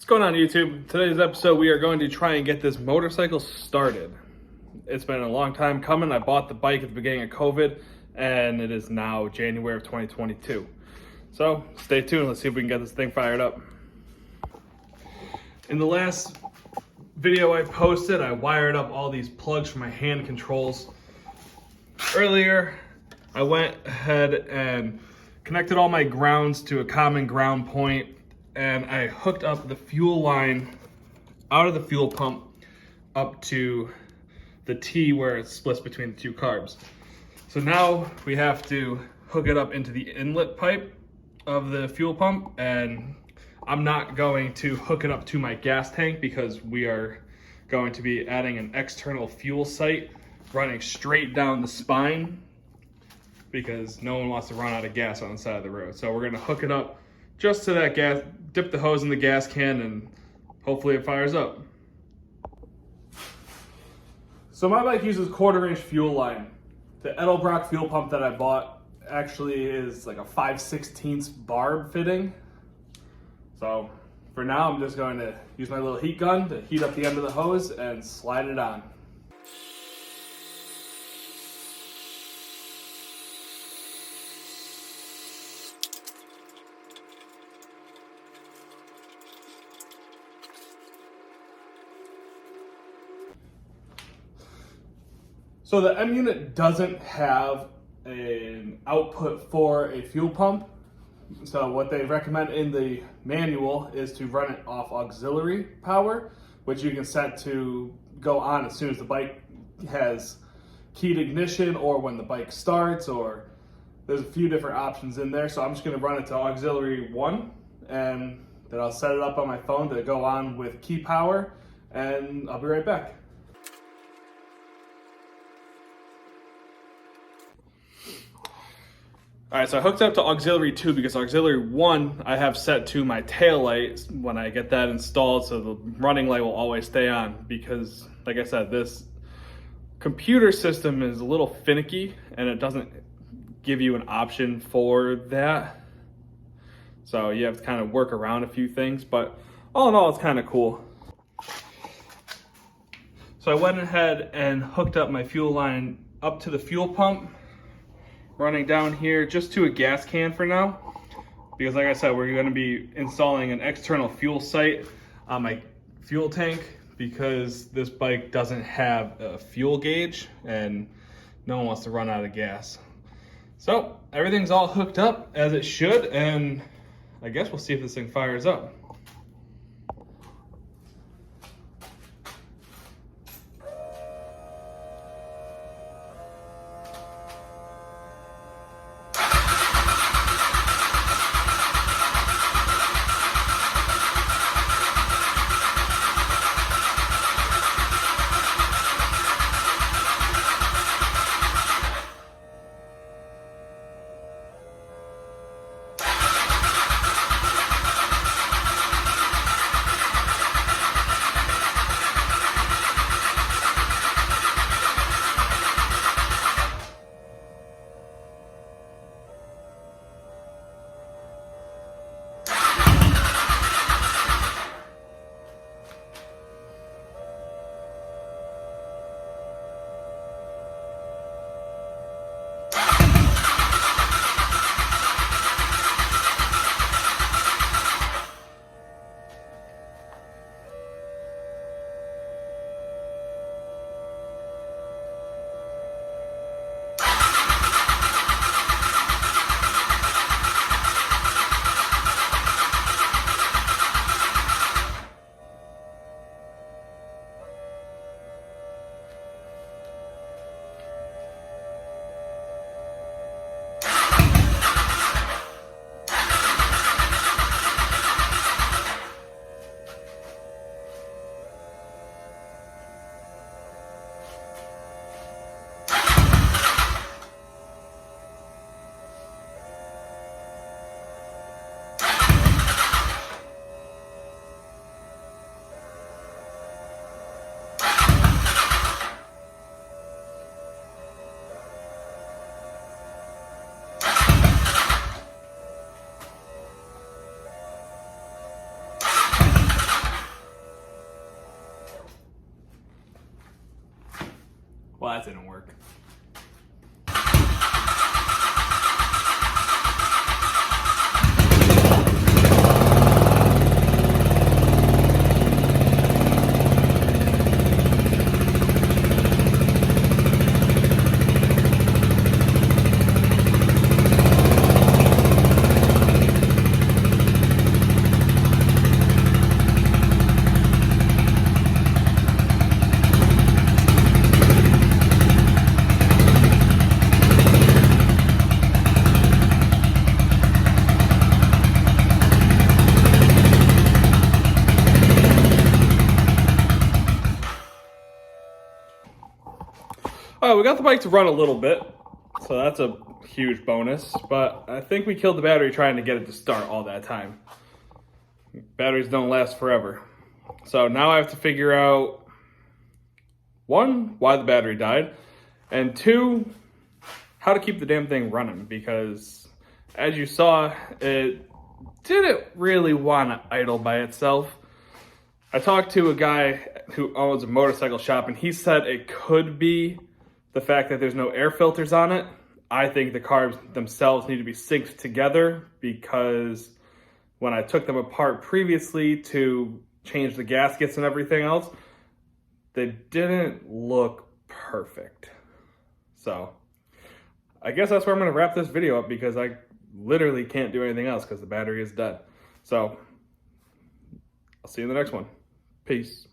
What's going on, YouTube? Today's episode, we are going to try and get this motorcycle started. It's been a long time coming. I bought the bike at the beginning of COVID, and it is now January of 2022. So stay tuned. Let's see if we can get this thing fired up. In the last video I posted, I wired up all these plugs for my hand controls. Earlier, I went ahead and connected all my grounds to a common ground point, and I hooked up the fuel line out of the fuel pump up to the T where it splits between the two carbs. So now we have to hook it up into the inlet pipe of the fuel pump, and I'm not going to hook it up to my gas tank because we are going to be adding an external fuel site running straight down the spine because no one wants to run out of gas on the side of the road. So we're gonna hook it up just to that gas, dip the hose in the gas can, and hopefully it fires up. So my bike uses 1/4-inch fuel line. The Edelbrock fuel pump that I bought actually is like a 5/16 barb fitting. So for now, I'm just going to use my little heat gun to heat up the end of the hose and slide it on. So the M unit doesn't have an output for a fuel pump. So what they recommend in the manual is to run it off auxiliary power, which you can set to go on as soon as the bike has keyed ignition or when the bike starts, or there's a few different options in there. So I'm just gonna run it to auxiliary 1, and then I'll set it up on my phone to go on with key power, and I'll be right back. All right, so I hooked up to auxiliary 2 because auxiliary 1 I have set to my tail light when I get that installed, so the running light will always stay on because, like I said, this computer system is a little finicky and it doesn't give you an option for that. So you have to kind of work around a few things, but all in all, it's kind of cool. So I went ahead and hooked up my fuel line up to the fuel pump, running down here just to a gas can for now, because like I said, we're going to be installing an external fuel site on my fuel tank because this bike doesn't have a fuel gauge and no one wants to run out of gas. So everything's all hooked up as it should, and I guess we'll see if this thing fires up. Well, that didn't work. All right, we got the bike to run a little bit, so that's a huge bonus, but I think we killed the battery trying to get it to start all that time. Batteries don't last forever. So now I have to figure out, one, why the battery died, and two, how to keep the damn thing running, because as you saw, it didn't really want to idle by itself. I talked to a guy who owns a motorcycle shop, and he said it could be the fact that there's no air filters on it. I think the carbs themselves need to be synced together, because when I took them apart previously to change the gaskets and everything else, they didn't look perfect. So I guess that's where I'm gonna wrap this video up, because I literally can't do anything else because the battery is dead. So I'll see you in the next one. Peace.